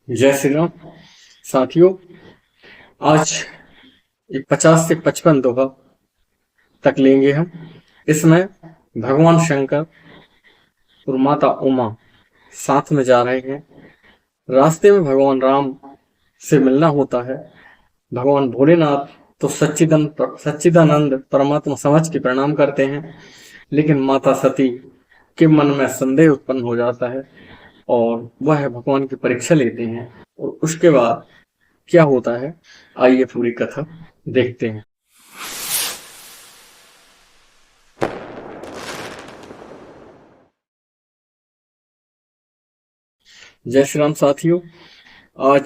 जय श्री राम। साथियों, आज 50 से 55 दोहा तक लेंगे हम। इसमें भगवान शंकर और माता उमा साथ में जा रहे हैं। रास्ते में भगवान राम से मिलना होता है। भगवान भोलेनाथ तो सच्चिदानंद परमात्मा समझ के प्रणाम करते हैं, लेकिन माता सती के मन में संदेह उत्पन्न हो जाता है और वह भगवान की परीक्षा लेते हैं। और उसके बाद क्या होता है, आइए पूरी कथा देखते हैं। जय श्री राम। साथियों, आज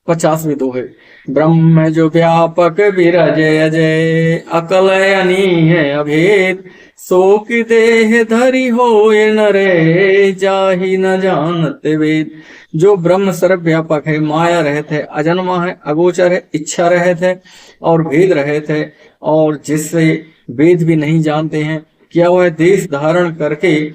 50वें दोहे। ब्रह्म जो व्यापक विरजय अजय, अकल अनीह अभेद, सो की देह धरि होए नरे, जाहि न जानत वेद। जो ब्रह्म सर्व व्यापक है, माया रहित है, अजन्मा है, अगोचर है, इच्छा रहित है और भेद रहित है, और जिससे वेद भी नहीं जानते हैं, क्या वह देश धारण करके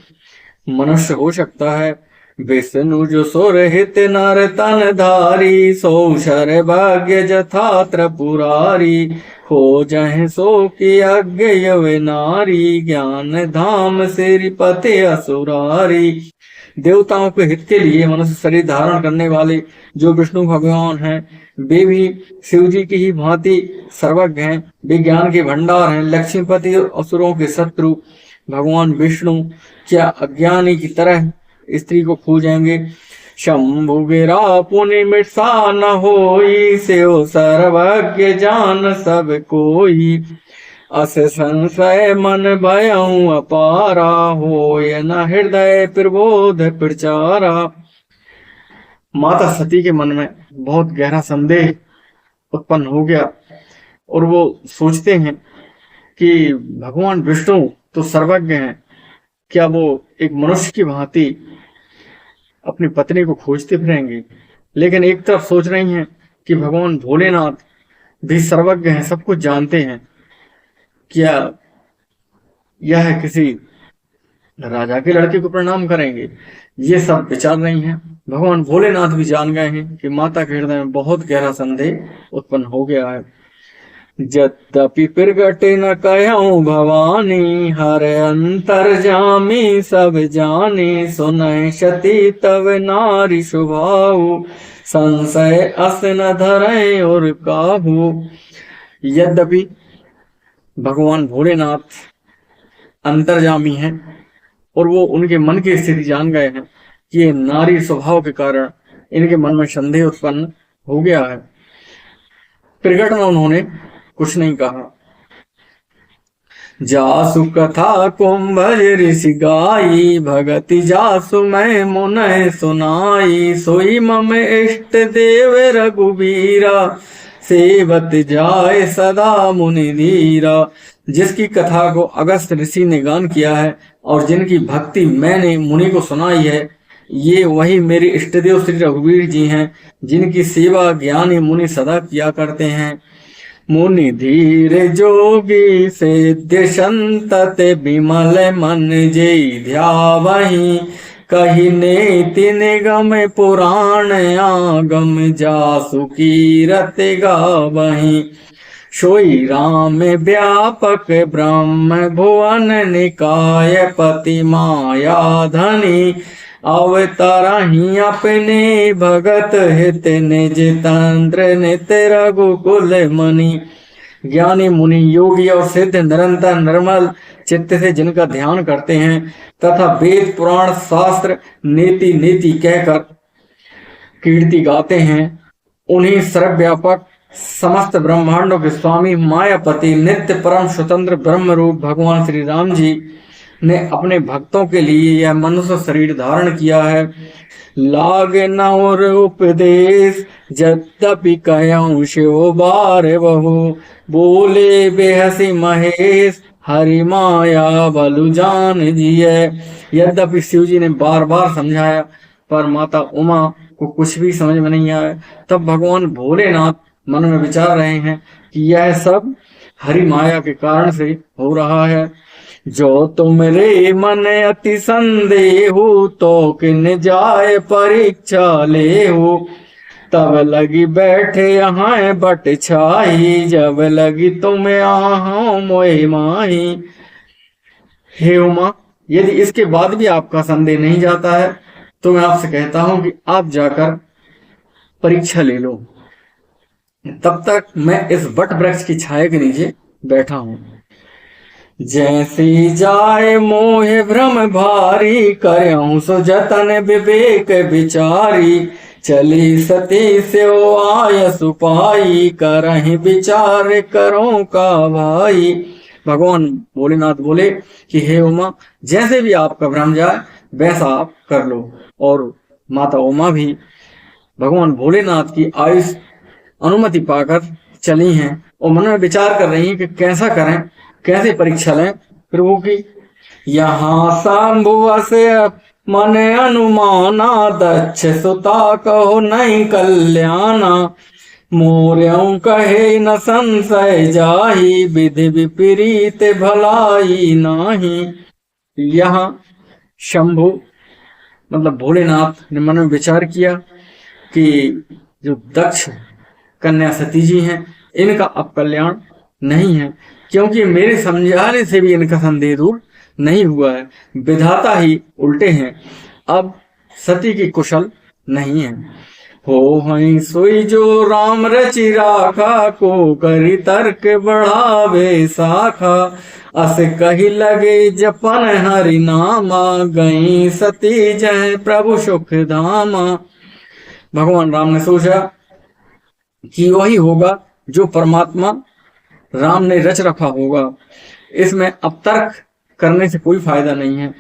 मनुष्य हो सकता है। विष्णु जो सो रहित नर तन धारी, सो शर भाग्य जथा त्रिपुरारी, हो जह सो की अज्ञ वे नारी, ज्ञान धाम सिरिपति असुरारी। देवताओं के हित के लिए मनुष्य शरीर धारण करने वाले जो विष्णु भगवान हैं, वे भी शिव जी की ही भांति सर्वज्ञ हैं। वे ज्ञान के भंडार हैं, लक्ष्मीपति और असुरों के शत्रु। भगवान विष्णु क्या अज्ञानी की तरह स्त्री को खोजेंगे। शंभु गिरा पुनि मिटा न होई, सेव सर्वज्ञ जान सब कोई, अस संशय मन भयउ अपारा, होय न हृदय प्रबोध प्रचारा। माता सती के मन में बहुत गहरा संदेह उत्पन्न हो गया और वो सोचते हैं कि भगवान विष्णु तो सर्वज्ञ हैं, क्या वो एक मनुष्य की भांति अपनी पत्नी को खोजते फिरेंगे। लेकिन एक तरफ सोच रही हैं कि भगवान भोलेनाथ भी सर्वज्ञ हैं, सब कुछ जानते हैं, क्या यह किसी राजा के लड़के को प्रणाम करेंगे। ये सब विचार रही हैं। भगवान भोलेनाथ भी जान गए हैं कि माता के हृदय में बहुत गहरा संदेह उत्पन्न हो गया है। यद्यपि प्रगटे न कहूं भवानी, हर अंतर जामी सब जानी, सुनय सती तव नारी स्वभाव, संशय अस न धरे और काहू। यद्यपि भगवान भोलेनाथ अंतर्जामी हैं और वो उनके मन की स्थिति जान गए हैं कि ये नारी स्वभाव के कारण इनके मन में संदेह उत्पन्न हो गया है। प्रकट में उन्होंने कुछ नहीं कहा। जासु कथा कुंभ ऋषि गाई, भगति जासु मैं मुनय सुनाई, सोई मम इष्ट देव रघुबीरा, सेवत जाय सदा मुनि धीरा। जिसकी कथा को अगस्त ऋषि ने गान किया है और जिनकी भक्ति मैंने मुनि को सुनाई है, ये वही मेरे इष्टदेव श्री रघुवीर जी हैं, जिनकी सेवा ज्ञानी मुनि सदा किया करते हैं। मुनि धीर जोगी सिद्ध संतत, विमल मन जय ध्यावहि, कही नेति निगम पुराण आगम, जासु कीरत गावहि। सोई राम व्यापक ब्रह्म भुवन निकाय, पति माया धनी, अवतारहि अपने भगत हित, निज तंत्र नित रघुकुल मणि। ज्ञानी मुनि योगी और सिद्ध निरंतर निर्मल चित्त से जिनका ध्यान करते हैं तथा वेद पुराण शास्त्र नीति नीति कहकर कीर्ति गाते हैं, उन्हीं सर्वव्यापक समस्त ब्रह्मांडों के स्वामी मायापति नित्य परम स्वतंत्र ब्रह्म रूप भगवान श्री राम जी ने अपने भक्तों के लिए यह मनुष्य शरीर धारण किया है। लाग नौर उपदेश, यद्यपि कहूं शिव बार बहु, बोले बेहसी महेश, हरि माया बलु जान जिय। यद्यपि शिव जी ने बार बार समझाया पर माता उमा को कुछ भी समझ में नहीं आया। तब भगवान भोलेनाथ मन में विचार रहे हैं कि यह सब हरि माया के कारण से हो रहा है। जो तुमरे मन अति संदेह तो किन जाए परीक्षा ले हो। तब लगी बैठे यहाँ बट छाई, जब लगी तुम्हें आहो मोहि माही। हे उमा, यदि इसके बाद भी आपका संदेह नहीं जाता है तो मैं आपसे कहता हूं कि आप जाकर परीक्षा ले लो। तब तक मैं इस वट वृक्ष की छाया के नीचे बैठा हूं। जैसी जाए मोह भ्रम भारी, करऊं सो जतन विवेक विचारी। चली सती से आय सुपाई, करहि विचार करो का भाई। भगवान भोलेनाथ बोले कि हे उमा, जैसे भी आपका भ्रम जाए वैसा आप कर लो। और माता उमा भी भगवान भोलेनाथ की आयुष अनुमति पाकर चली हैं और मन में विचार कर रही हैं कि कैसा करें, कैसे परीक्षा लें प्रभु की। यहाँ शंभु से मन अनुमाना, दक्ष सुता कहो नहीं कल्याणा। मोर्यों कहे न संशय जाही, विधि विपरीत भलाई नाही। यहाँ शंभु मतलब भोलेनाथ ने मन में विचार किया कि जो दक्ष कन्या सती जी हैं इनका अब कल्याण नहीं है, क्योंकि मेरे समझाने से भी इनका संदेह दूर नहीं हुआ है। विधाता ही उल्टे हैं, अब सती की कुशल नहीं है। हो हई सोई जो राम रचि राखा, को करी तर्क बढ़ावे शाखा। अस कही लगे जपन हरि नामा, गई सती जय प्रभु सुख धामा। भगवान राम ने सोचा कि वही होगा जो परमात्मा राम ने रच रखा होगा। इसमें अब तर्क करने से कोई फायदा नहीं है,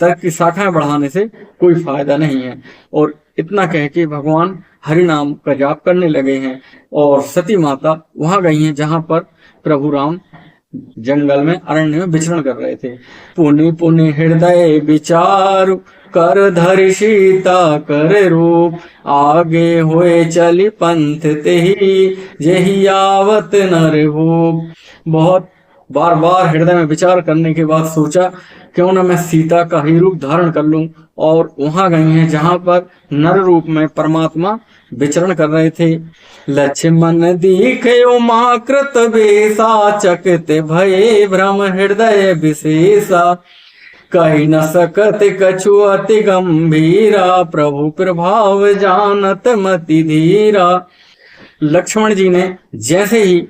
तर्क की शाखाएं बढ़ाने से कोई फायदा नहीं है। और इतना कह के भगवान हरि नाम का जाप करने लगे हैं और सती माता वहां गई हैं जहां पर प्रभु राम जंगल में अरण्य में विचरण कर रहे थे। पुनि पुनि हृदय विचार, कर धरि सीता कर रूप। आगे हुए चली पंथ तेहि, जेहि आवत नर भूप। बहुत बार बार हृदय में विचार करने के बाद सोचा क्यों न मैं सीता का ही रूप धारण कर लूं, और वहां गई हैं जहां पर नर रूप में परमात्मा विचरण कर रहे थे। लक्ष्मण दीखे उमा कृत बेसा, चकित भये भ्रम हृदय विशेषा। कही न सकत कछु अति गंभीरा, प्रभु प्रभाव जानत मति धीरा। लक्ष्मण जी ने जैसे ही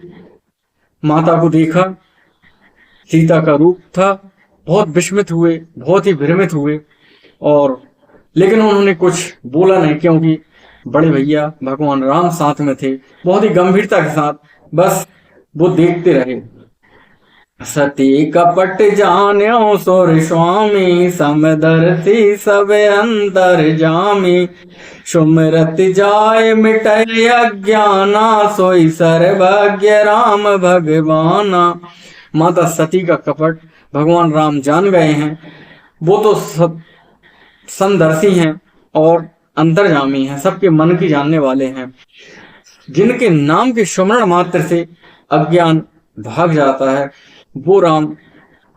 माता को देखा, सीता का रूप था, बहुत विस्मित हुए, बहुत ही भ्रमित हुए। और लेकिन उन्होंने कुछ बोला नहीं, क्योंकि बड़े भैया भगवान राम साथ में थे। बहुत ही गंभीरता के साथ बस वो देखते रहे। सती कपट जान्यो सोर स्वामी, समदर्शी सब अंतर जामी। सुमरत जाय मिटय अज्ञाना, सोई सर्वज्ञ राम भगवाना। माता सती का कपट भगवान राम जान गए हैं। वो तो सब समदर्शी हैं और अंतर्जामी हैं, सबके मन की जानने वाले हैं। जिनके नाम के सुमरण मात्र से अज्ञान भाग जाता है, वो राम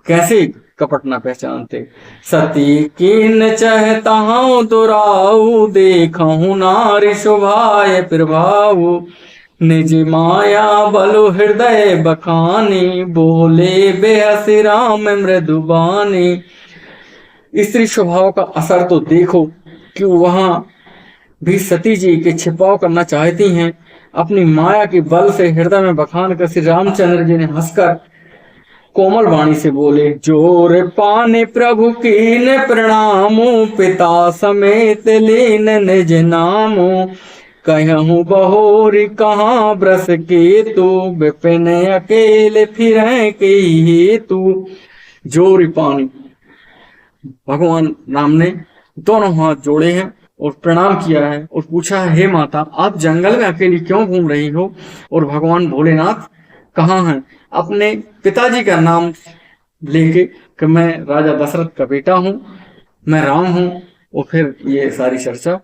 कैसे कपट ना पहचानते। सती कीन चाहता हूं दुराऊ, देखूं नारी शोभाय प्रभाऊ। निज माया बलु हृदय बखानी, बोले बेहसी राम मृदुबानी। स्त्री स्वभाव का असर तो देखो कि वहां भी सती जी के छिपाव करना चाहती हैं। अपनी माया के बल से हृदय में बखान कर श्री रामचंद्र जी ने हंसकर कोमल वाणी से बोले, जोर पाने प्रभु कीन प्रणामो, पिता समेत लीन निज नामो। कहूँ बहोरी कहाँ ब्रस के तू, विपिन अकेले फिर के हेतु। जोर पानी, भगवान राम ने दोनों हाथ जोड़े हैं और प्रणाम किया है और पूछा है, हे माता आप जंगल में अकेली क्यों घूम रही हो, और भगवान भोलेनाथ कहाँ हैं। अपने पिताजी का नाम लेके कि मैं राजा दशरथ का बेटा हूं, मैं राम हूं, और फिर ये सारी चर्चा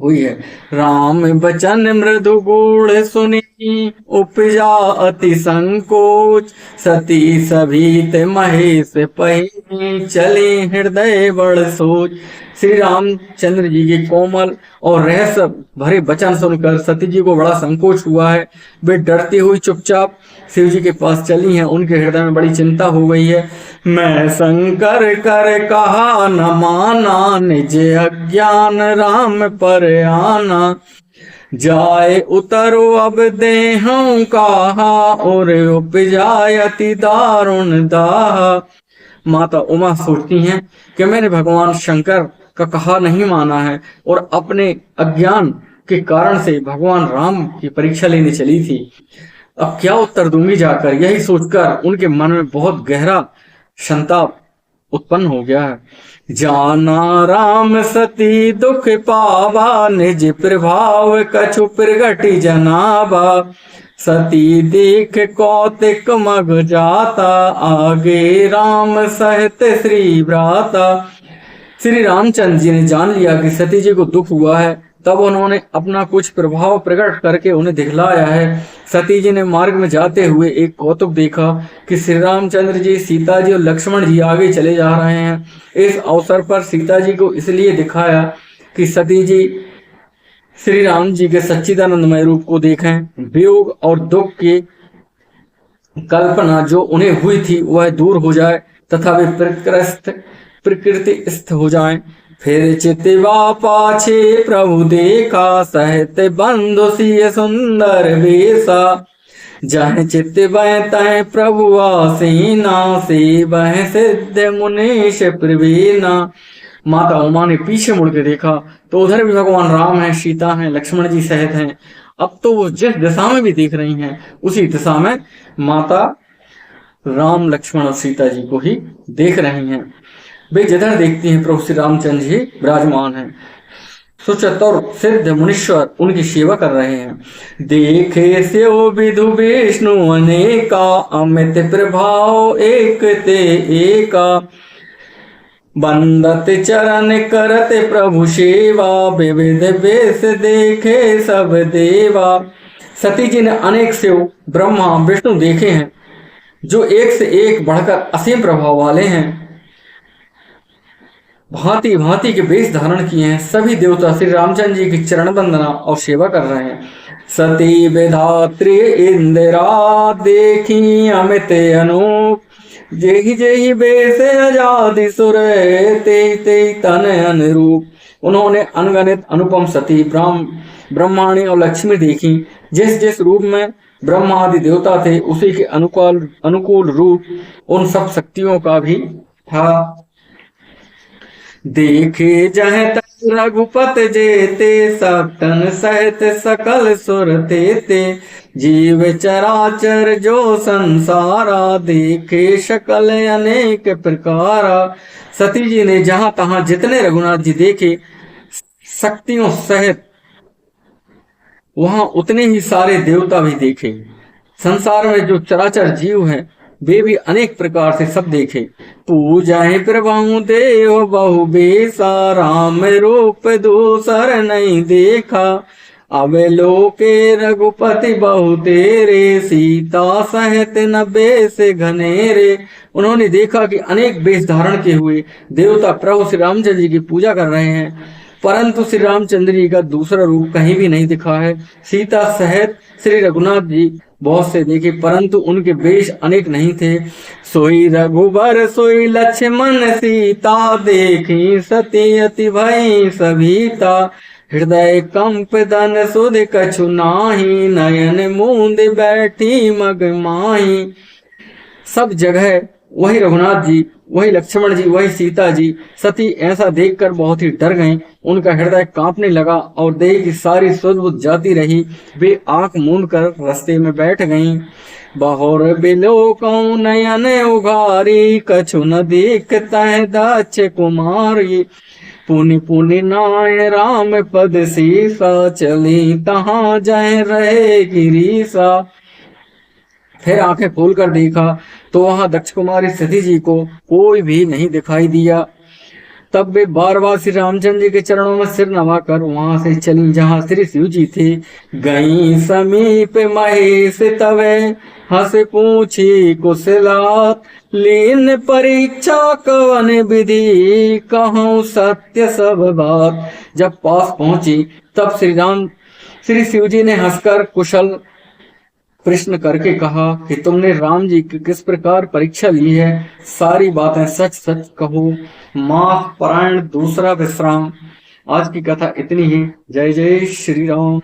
हुई है। राम बचन मृदु गूढ़ सुनी, उपजा अति संकोच, सती सभीत महेश पही, चली हृदय बड़ सोच। श्री रामचंद्र जी के कोमल और रहस्य भरे वचन सुनकर सती जी को बड़ा संकोच हुआ है। वे डरती हुई चुपचाप शिव जी के पास चली हैं। उनके हृदय में बड़ी चिंता हो गई है। मैं शंकर कर कहा न माना, निज अज्ञान राम पर आना, जाए उतरो अब देहूं कहा, और उपजाए अति दारुण दाह। माता उमा सोचती हैं कि मैंने भगवान शंकर का कहा नहीं माना है और अपने अज्ञान के कारण से भगवान राम की परीक्षा लेने चली थी। अब क्या उत्तर दूंगी जाकर, यही सोचकर उनके मन में बहुत गहरा संताप उत्पन्न हो गया है। जाना राम सती दुख पावा, निज प्रभाव कछु प्रगति जनाबा, सती देख कौतिक मग जाता, आगे राम सहित श्री भ्राता। श्री रामचंद्र जी ने जान लिया कि सती जी को दुख हुआ है, तब उन्होंने अपना कुछ प्रभाव प्रकट करके उन्हें दिखलाया है। सती जी ने मार्ग में जाते हुए एक कौतुक देखा कि श्री रामचंद्र जी, सीता जी और लक्ष्मण जी आगे चले जा रहे हैं। इस अवसर पर सीता जी को इसलिए दिखाया कि सती जी श्री राम जी के सच्चिदानंदमय रूप को देखें, वियोग और दुख की कल्पना जो उन्हें हुई थी वह दूर हो जाए तथा वे प्रकृतिस्थ हो जाएं। फिर चितवा पाछे प्रभु देखा, सहित बंधु सिय सुंदर वेसा, जह चित बह तह प्रभु आसीना, से बह सिद्ध मुनीश प्रवीणा। माता उमा ने पीछे मुड़ के देखा तो उधर भी भगवान राम है, सीता है, लक्ष्मण जी सहित हैं। अब तो वो जिस दिशा में भी देख रही हैं उसी दिशा में माता राम, लक्ष्मण और सीता जी को ही देख रही हैं। वे जिधर देखती हैं प्रभु श्री रामचंद्र जी विराजमान हैं। सुचतुर सिद्ध मुनीश्वर उनकी सेवा कर रहे हैं। देखे स्यो विधु विष्णु अनेका, अमित प्रभाव एक ते एका, बंदत चरण करत प्रभु सेवा, विविध वेश देखे सब देवा। सती जी ने अनेक शिव, ब्रह्मा, विष्णु देखे हैं जो एक से एक बढ़कर असीम प्रभाव वाले हैं। भांति भांति के वेश धारण किए हैं। सभी देवता श्री रामचंद्र जी की चरण वंदना और सेवा कर रहे हैं। सती विधात्री इंदिरा, देखी अमित अनूप, जेहि जेहि बेस आजादी सुर, ते ते तन अनुरूप। उन्होंने अनगणित अनुपम सती, ब्रह्माणी और लक्ष्मी देखी। जिस जिस रूप में ब्रह्मा आदि देवता थे उसी के अनुकूल रूप उन सब शक्तियों का भी था। देखे जह तक रघुपत जेते, सप्तन सहित सकल सुर तेते, जीव चराचर जो संसारा, देखे शकल अनेक प्रकारा। सती जी ने जहां तहां जितने रघुनाथ जी देखे शक्तियों सहित, वहां उतने ही सारे देवता भी देखे। संसार में जो चराचर जीव हैं वे भी अनेक प्रकार से सब देखे। पूजाए प्रभु देव बहु बेसा, राम रूप दूसर नहीं देखा, अब लोके रघुपति बहु तेरे, सीता सहित न बेस घनेरे। उन्होंने देखा कि अनेक बेस धारण के हुए देवता प्रभु श्री रामचंद्र जी की पूजा कर रहे हैं, परंतु श्री रामचंद्र जी का दूसरा रूप कहीं भी नहीं दिखा है। सीता सहित श्री रघुनाथ जी बहुत से देखे, परंतु उनके वेश अनेक नहीं थे। सोई रघुबर सोई लक्ष्मण सीता, देखी सती अति भई सभीता, हृदय कंप दन सुध कछु नाही, नयन मूंद बैठी मग माही। सब जगह वही रघुनाथ जी, वही लक्ष्मण जी, वही सीता जी। सती ऐसा देखकर बहुत ही डर गईं। उनका हृदय कांपने लगा और देह की सारी सुध बुध जाती रही। वे आंख मूंद कर रास्ते में बैठ गईं। बहुर बिलोकौ नयन उघारी, कछु न देखतै दक्ष कुमारी, पुनि पुनि नाय राम पद सीसा, चली तहाँ जय रहे गिरीसा। फिर आंखें खोलकर देखा तो वहां दक्ष कुमारी सती जी को कोई भी नहीं दिखाई दिया। तब वे बार बार श्री रामचंद्र जी के चरणों में सिर नवाकर वहां से चली जहां श्री शिव जी थे। गई समीप महेश तवे हंस पूछी कुशलात, लीन परीक्षा कवन विधि कहूँ सत्य सब बात। जब पास पहुंची तब श्री शिव जी ने हंसकर कुशल प्रश्न करके कहा कि तुमने राम जी की किस प्रकार परीक्षा ली है, सारी बातें सच सच कहो। मास परायण दूसरा विश्राम। आज की कथा इतनी ही। जय जय श्री राम।